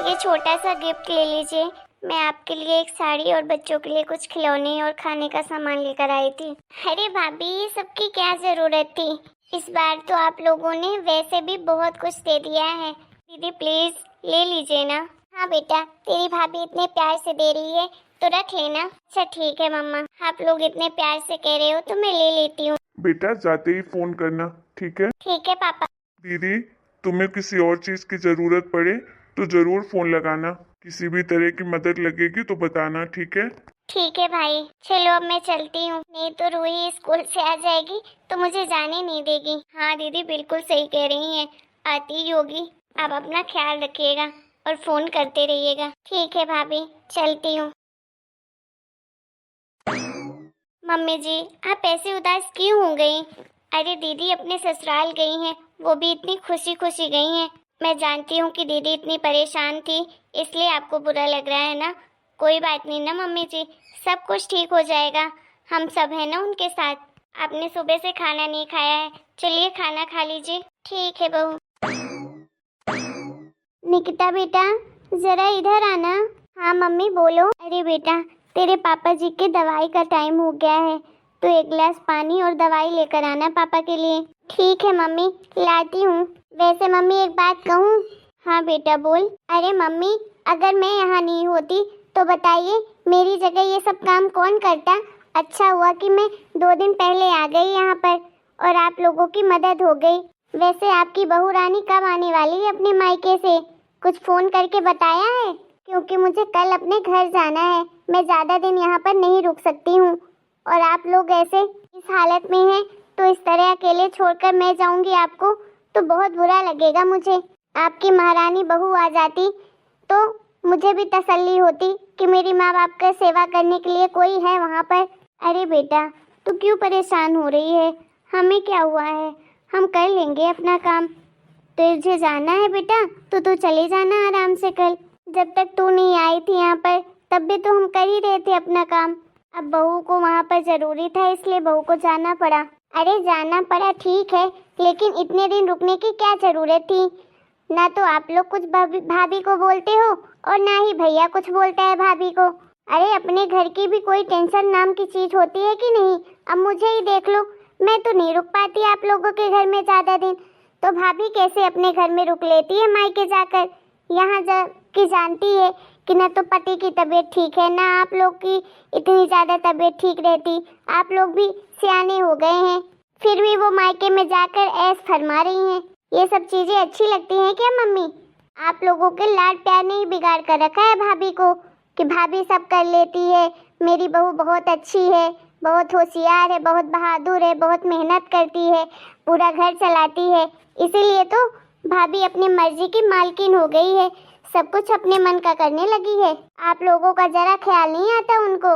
ये छोटा सा गिफ्ट ले लीजिए। मैं आपके लिए एक साड़ी और बच्चों के लिए कुछ खिलौने और खाने का सामान लेकर आई थी। अरे भाभी, ये सबकी क्या जरूरत थी? इस बार तो आप लोगों ने वैसे भी बहुत कुछ दे दिया है। दीदी प्लीज ले लीजिए ना। हाँ बेटा, तेरी भाभी इतने प्यार से दे रही है तो रख लेना। अच्छा ठीक है मम्मा, आप लोग इतने प्यार से कह रहे हो तो मैं ले लेती हूँ। बेटा जाते ही फोन करना, ठीक है? ठीक है पापा। दीदी, तुम्हें किसी और चीज की जरूरत पड़े तो जरूर फोन लगाना। किसी भी तरह की मदद लगेगी तो बताना, ठीक है? ठीक है भाई, चलो अब मैं चलती हूँ, नहीं तो रूही स्कूल से आ जाएगी तो मुझे जाने नहीं देगी। हाँ दीदी बिल्कुल सही कह रही हैं, आती ही होगी। आप अपना ख्याल रखिएगा और फोन करते रहिएगा। ठीक है भाभी, चलती हूँ। मम्मी जी, आप ऐसे उदास क्यों हो गई? अरे दीदी अपने ससुराल गई हैं, वो भी इतनी खुशी खुशी गई हैं। मैं जानती हूँ कि दीदी इतनी परेशान थी, इसलिए आपको बुरा लग रहा है ना। कोई बात नहीं ना मम्मी जी, सब कुछ ठीक हो जाएगा। हम सब हैं ना उनके साथ। आपने सुबह से खाना नहीं खाया है, चलिए खाना खा लीजिए। ठीक है बहू। निकिता बेटा, जरा इधर आना। हाँ मम्मी बोलो। अरे बेटा, तेरे पापा जी के दवाई का टाइम हो गया है, तो एक गिलास पानी और दवाई लेकर आना पापा के लिए। ठीक है मम्मी, लाती हूँ। वैसे मम्मी एक बात कहूँ? हाँ बेटा बोल। अरे मम्मी, अगर मैं यहाँ नहीं होती तो बताइए मेरी जगह ये सब काम कौन करता? अच्छा हुआ कि मैं 2 दिन पहले आ गई यहाँ पर और आप लोगों की मदद हो गई। वैसे आपकी बहू रानी कब आने वाली है अपने मायके से? कुछ फोन करके बताया है? क्योंकि मुझे कल अपने घर जाना है, मैं ज़्यादा दिन यहाँ पर नहीं रुक सकती हूँ। और आप लोग ऐसे इस हालत में हैं तो इस तरह अकेले छोड़कर मैं जाऊँगी आपको तो बहुत बुरा लगेगा मुझे। आपकी महारानी बहू आ जाती तो मुझे भी तसल्ली होती कि मेरी माँ बाप का सेवा करने के लिए कोई है वहाँ पर। अरे बेटा, तू क्यों परेशान हो रही है? हमें क्या हुआ है, हम कर लेंगे अपना काम। तुझे जाना है बेटा तो तू चले जाना आराम से कल। जब तक तू नहीं आई थी यहाँ पर तब भी तो हम कर ही रहे थे अपना काम। अब बहू को वहाँ पर जरूरी था इसलिए बहू को जाना पड़ा। अरे जाना पड़ा ठीक है, लेकिन इतने दिन रुकने की क्या जरूरत थी? ना तो आप लोग कुछ भाभी को बोलते हो और ना ही भैया कुछ बोलता है भाभी को। अरे अपने घर की भी कोई टेंशन नाम की चीज होती है कि नहीं? अब मुझे ही देख लो, मैं तो नहीं रुक पाती आप लोगों के घर में ज्यादा दिन, तो भाभी कैसे अपने घर में रुक लेती है मायके जाकर? यहाँ की जानती है कि न तो पति की तबीयत ठीक है, ना आप लोग की इतनी ज्यादा तबीयत ठीक रहती। आप लोग भी सियाने हो गए हैं, फिर भी वो मायके में जाकर ऐश फरमा रही हैं। ये सब चीजें अच्छी लगती हैं क्या मम्मी? आप लोगों के लाड प्यार ने ही बिगाड़ कर रखा है भाभी को कि भाभी सब कर लेती है, मेरी बहू बहुत अच्छी है, बहुत होशियार है, बहुत बहादुर है, बहुत मेहनत करती है, पूरा घर चलाती है। इसीलिए तो भाभी अपनी मर्जी की मालकिन हो गई है, सब कुछ अपने मन का करने लगी है। आप लोगों का जरा ख्याल नहीं आता उनको,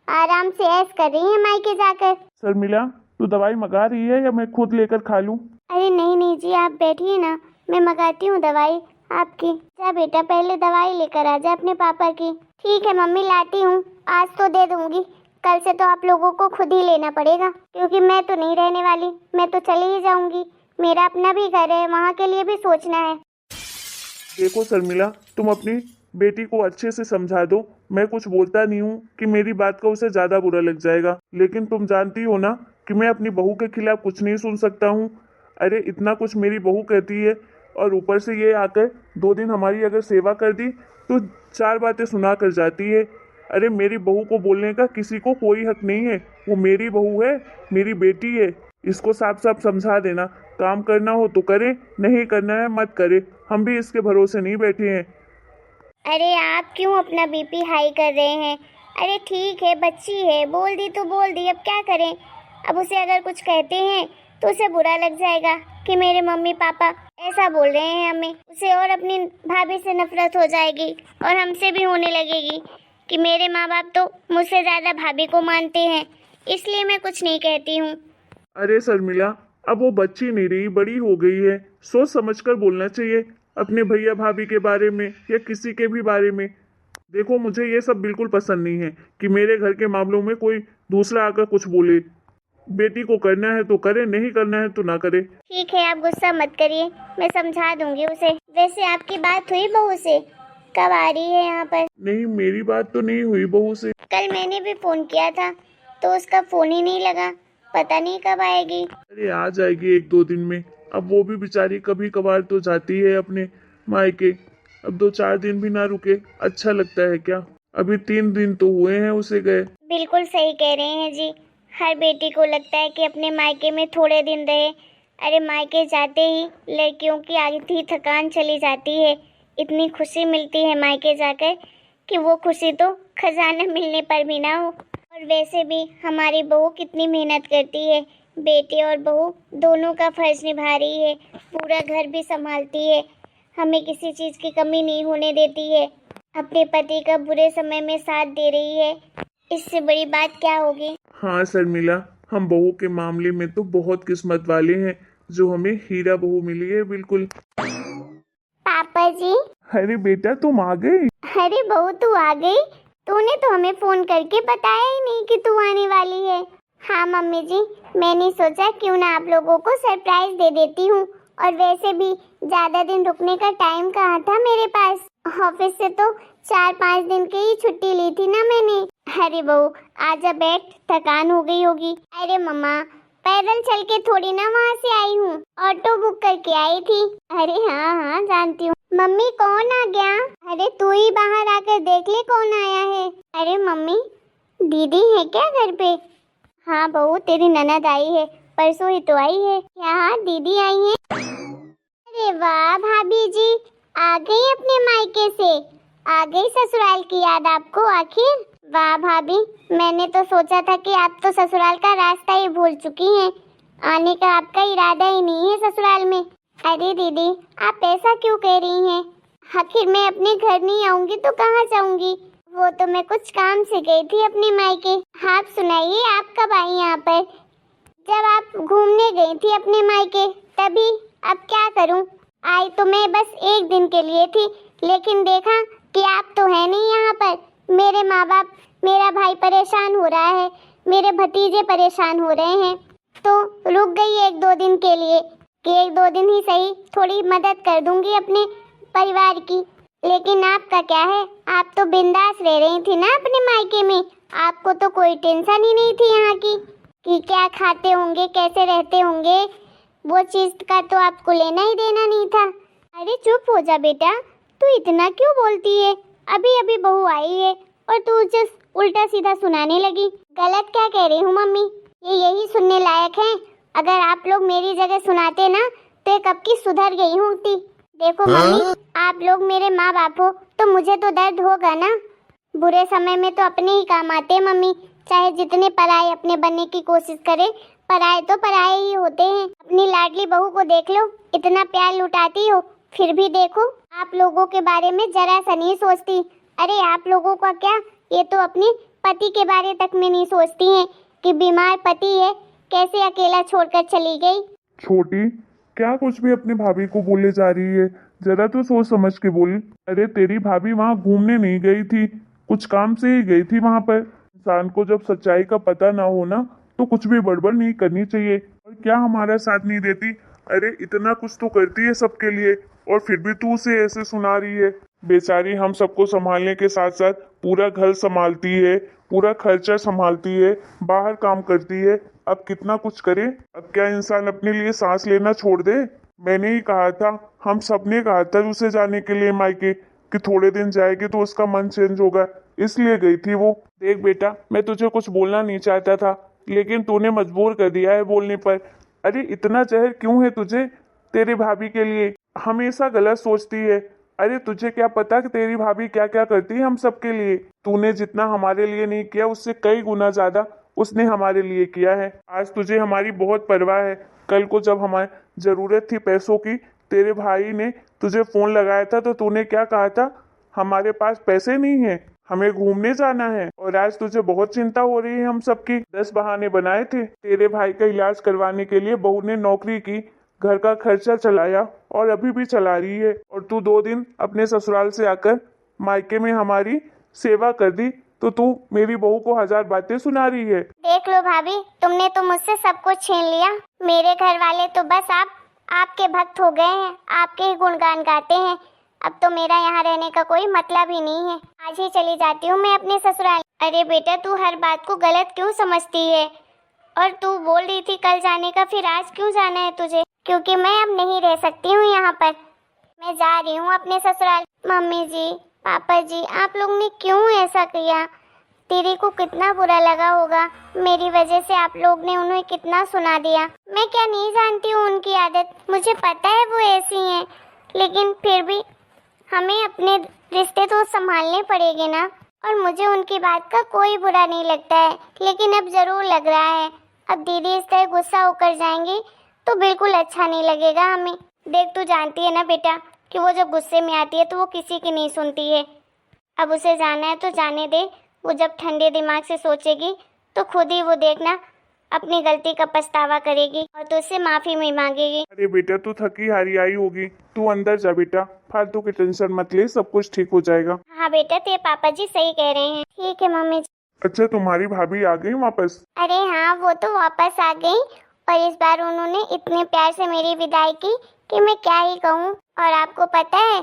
आराम से ऐश कर रही है मायके जाकर। शर्मिला, तू दवाई मंगा रही है या मैं खुद लेकर खा लूं? अरे नहीं नहीं जी, आप बैठिए ना, मैं मंगाती हूँ दवाई आपकी। जा बेटा, पहले दवाई लेकर आ जा अपने पापा की। ठीक है मम्मी, लाती हूँ। आज तो दे दूंगी, कल से तो आप लोगों को खुद ही लेना पड़ेगा, क्योंकि मैं तो नहीं रहने वाली, मैं तो चली ही जाऊंगी। मेरा अपना भी घर है, वहाँ के लिए भी सोचना है। देखो शर्मिला, तुम अपनी बेटी को अच्छे से समझा दो। मैं कुछ बोलता नहीं हूँ कि मेरी बात का उसे ज्यादा बुरा लग जाएगा, लेकिन तुम जानती हो ना कि मैं अपनी बहू के खिलाफ कुछ नहीं सुन सकता हूँ। अरे इतना कुछ मेरी बहू कहती है और ऊपर से ये आकर 2 दिन हमारी अगर सेवा कर दी तो 4 बातें सुना कर जाती है। अरे मेरी बहू को बोलने का किसी को कोई हक नहीं है, वो मेरी बहू है, मेरी बेटी है। इसको साफ साफ समझा देना, काम करना हो तो करे, नहीं करना है मत करे। हम भी इसके भरोसे नहीं बैठे हैं। अरे आप क्यों अपना बीपी हाई कर रहे हैं? अरे ठीक है, बच्ची है, बोल दी तो बोल दी, अब क्या करें? अब उसे अगर कुछ कहते हैं तो उसे बुरा लग जाएगा कि मेरे मम्मी पापा ऐसा बोल रहे हैं हमें। उसे और अपनी भाभी से नफरत हो जाएगी और हमसे भी होने लगेगी कि मेरे माँ बाप तो मुझसे ज़्यादा भाभी को मानते हैं, इसलिए मैं कुछ नहीं कहती हूँ। अरे शर्मिला, अब वो बच्ची नहीं रही, बड़ी हो गई है। सोच समझकर बोलना चाहिए अपने भैया भाभी के बारे में या किसी के भी बारे में। देखो मुझे ये सब बिल्कुल पसंद नहीं है कि मेरे घर के मामलों में कोई दूसरा आकर कुछ बोले। बेटी को करना है तो करे, नहीं करना है तो ना करे। ठीक है, आप गुस्सा मत करिए, मैं समझा दूंगी उसे। वैसे आपकी बात हुई बहू से? कब आ रही है यहाँ पर? नहीं, मेरी बात तो नहीं हुई बहू से। कल मैंने भी फोन किया था तो उसका फोन ही नहीं लगा, पता नहीं कब आएगी। अरे आ जाएगी 1-2 दिन में। अब वो भी बेचारी कभी कभार तो जाती है अपने मायके। अब 2-4 दिन भी ना रुके अच्छा लगता है क्या? अभी 3 दिन तो हुए हैं उसे गए। बिल्कुल सही कह रहे हैं जी। हर बेटी को लगता है कि अपने मायके में थोड़े दिन रहे। अरे मायके जाते ही लड़कियों की आधी थकान चली जाती है। इतनी खुशी मिलती है मायके जाकर कि वो खुशी तो खजाना मिलने पर भी ना हो। और वैसे भी हमारी बहू कितनी मेहनत करती है, बेटे और बहू दोनों का फर्ज निभा रही है, पूरा घर भी संभालती है, हमें किसी चीज़ की कमी नहीं होने देती है, अपने पति का बुरे समय में साथ दे रही है। इससे बड़ी बात क्या होगी? हाँ शर्मिला, हम बहू के मामले में तो बहुत किस्मत वाले हैं जो हमें हीरा बहू मिली है। बिल्कुल। पापा जी। अरे बेटा तुम आ गई। अरे बहू तू आ गई? तूने तो हमें फोन करके बताया ही नहीं कि तू आने वाली है। हाँ मम्मी जी, मैंने सोचा क्यों ना आप लोगों को सरप्राइज दे देती हूँ। और वैसे भी ज्यादा दिन रुकने का टाइम कहाँ था मेरे पास, ऑफिस से तो 4-5 दिन की ही छुट्टी ली थी ना मैंने। अरे बहू आजा बैठ, थकान हो गई होगी। अरे मम्मा पैदल चल के थोड़ी ना वहाँ से आई हूँ, ऑटो बुक करके आई थी। अरे हाँ हाँ जानती हूँ। मम्मी कौन आ गया? अरे तू ही बाहर आकर देख ले कौन आया है। अरे मम्मी दीदी है क्या घर पे? हाँ बहू तेरी ननद आई है, परसों ही तो आई है। क्या हाँ दीदी आई है? अरे वाह भाभी जी, आ गई अपने मायके से, आ गई ससुराल की याद आपको आखिर। वाह भाभी, मैंने तो सोचा था कि आप तो ससुराल का रास्ता ही भूल चुकी हैं, आने का आपका इरादा ही नहीं है ससुराल में। अरे दीदी आप ऐसा क्यों कह रही हैं? आखिर मैं अपने घर नहीं आऊंगी तो कहाँ जाऊंगी? वो तो मैं कुछ काम से गई थी अपने मायके। आप सुनाइए आप कब आई यहाँ पर? जब आप घूमने गई थी अपने मायके तभी। अब क्या करूं, आई तो मैं बस 1 दिन के लिए थी, लेकिन देखा कि आप तो है नहीं यहाँ पर। मेरे माँ बाप, मेरा भाई परेशान हो रहा है, मेरे भतीजे परेशान हो रहे हैं, तो रुक गई 1-2 दिन के लिए कि 1-2 दिन ही सही थोड़ी मदद कर दूंगी अपने परिवार की। लेकिन आपका क्या है, आप तो बिंदास रह रही थी ना अपने मायके में, आपको तो कोई टेंशन ही नहीं थी यहाँ की कि क्या खाते होंगे कैसे रहते होंगे, वो चीज का तो आपको लेना ही देना नहीं था। अरे चुप हो जा बेटा, तू इतना क्यों बोलती है? अभी अभी बहू आई है और तू जस्ट उल्टा सीधा सुनाने लगी। गलत क्या कह रही हूँ मम्मी? ये यही सुनने लायक है। अगर आप लोग मेरी जगह सुनाते ना तो ये कब की सुधर गई होती। देखो मम्मी, आप लोग मेरे माँ बाप हो तो मुझे तो दर्द होगा ना। बुरे समय में तो अपने ही काम आते हैं मम्मी, चाहे जितने पराए अपने बनने की कोशिश करे, पराए तो पराए ही होते हैं। अपनी लाडली बहू को देख लो, इतना प्यार लुटाती हो, फिर भी देखो आप लोगों के बारे में जरा सा नहीं सोचती। अरे आप लोगों का क्या, ये तो अपने पति के बारे तक में नहीं सोचती हैं कि बीमार पति है, कैसे अकेला छोड़कर चली गई। छोटी क्या कुछ भी अपनी भाभी को बोले जा रही है, जरा तो सोच समझ के बोल। अरे तेरी भाभी वहाँ घूमने नहीं गई थी, कुछ काम से ही गई थी वहाँ पर। इंसान को जब सच्चाई का पता ना हो ना तो कुछ भी बड़बड़ नहीं करनी चाहिए। और क्या हमारा साथ नहीं देती? अरे इतना कुछ तो करती है सबके लिए और फिर भी तू उसे ऐसे सुना रही है। बेचारी हम सबको संभालने के साथ साथ पूरा घर संभालती है, पूरा खर्चा संभालती है, बाहर काम करती है। अब कितना कुछ करे, अब क्या इंसान अपने लिए सांस लेना छोड़ दे? मैंने ही कहा था, हम सबने कहा था उसे जाने के लिए मायके कि थोड़े दिन जाएगी तो उसका मन चेंज होगा, इसलिए गई थी वो। देख बेटा, मैं तुझे कुछ बोलना नहीं चाहता था लेकिन तूने मजबूर कर दिया है बोलने पर। अरे इतना जहर क्यों है तुझे तेरी भाभी के लिए? हमेशा गलत सोचती है। अरे तुझे क्या पता कि तेरी भाभी क्या क्या करती है हम सबके लिए? तूने जितना हमारे लिए नहीं किया उससे कई गुना ज्यादा उसने हमारे लिए किया है। आज तुझे हमारी बहुत परवाह है। कल को जब हमारी जरूरत थी पैसों की, तेरे भाई ने तुझे फोन लगाया था तो तूने क्या कहा था? हमारे पास पैसे नहीं है, हमें घूमने जाना है। और आज तुझे बहुत चिंता हो रही है हम सबकी। 10 बहाने बनाए थे। तेरे भाई का इलाज करवाने के लिए बहू ने नौकरी की, घर का खर्चा चलाया और अभी भी चला रही है। और तू 2 दिन अपने ससुराल से आकर मायके में हमारी सेवा कर दी तो तू मेरी बहू को 1000 बातें सुना रही है। देख लो भाभी, तुमने तो मुझसे सब कुछ छीन लिया। मेरे घर वाले तो बस आपके भक्त हो गए हैं, आपके ही गुणगान गाते हैं। अब तो मेरा यहाँ रहने का कोई मतलब ही नहीं है। आज ही चली जाती हूँ मैं अपने ससुराल। अरे बेटा, तू हर बात को गलत क्यों समझती है? और तू बोल रही थी कल जाने का, फिर आज क्यों जाना है तुझे? क्योंकि मैं अब नहीं रह सकती हूँ यहाँ पर। मैं जा रही हूँ अपने ससुराल। मम्मी जी, पापा जी, आप लोग ने क्यों ऐसा किया? दीदी को कितना बुरा लगा होगा। मेरी वजह से आप लोग ने उन्हें कितना सुना दिया। मैं क्या नहीं जानती हूँ उनकी आदत, मुझे पता है वो ऐसी हैं, लेकिन फिर भी हमें अपने रिश्ते तो संभालने पड़ेंगे ना। और मुझे उनकी बात का कोई बुरा नहीं लगता है, लेकिन अब जरूर लग रहा है। अब दीदी इस तरह गुस्सा होकर जाएंगी तो बिल्कुल अच्छा नहीं लगेगा हमें। देख, तू जानती है ना बेटा कि वो जब गुस्से में आती है तो वो किसी की नहीं सुनती है। अब उसे जाना है तो जाने दे। वो जब ठंडे दिमाग से सोचेगी तो खुद ही वो देखना अपनी गलती का पछतावा करेगी और तुझसे माफी भी मांगेगी। अरे बेटा, तू थकी हारी आई होगी, तू अंदर जा बेटा, फालतू की टेंशन मत ले, सब कुछ ठीक हो जाएगा। हाँ बेटा, तेरे पापा जी सही कह रहे हैं। ठीक है मम्मी जी। अच्छा, तुम्हारी भाभी आ गई वापस? अरे हाँ, वो तो वापस आ गई और इस बार उन्होंने इतने प्यार से मेरी विदाई की कि मैं क्या ही कहूँ। और आपको पता है,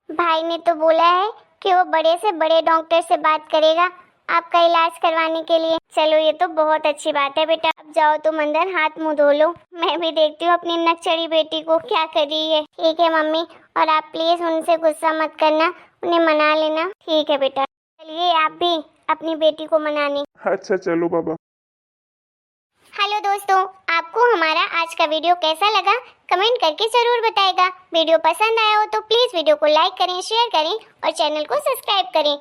भाई ने तो बोला है कि वो बड़े से बड़े डॉक्टर से बात करेगा आपका इलाज करवाने के लिए। चलो, ये तो बहुत अच्छी बात है बेटा। अब जाओ तुम अंदर, हाथ मुंह धो लो। मैं भी देखती हूँ अपनी नकचड़ी बेटी को क्या कर रही है। ठीक है मम्मी, और आप प्लीज उनसे गुस्सा मत करना, उन्हें मना लेना। ठीक है बेटा। चलिए आप भी अपनी बेटी को मनाने। अच्छा चलो बाबा। हेलो दोस्तों, आपको हमारा आज का वीडियो कैसा लगा कमेंट करके जरूर बताएगा। वीडियो पसंद आया हो तो प्लीज वीडियो को लाइक करें, शेयर करें और चैनल को सब्सक्राइब करें।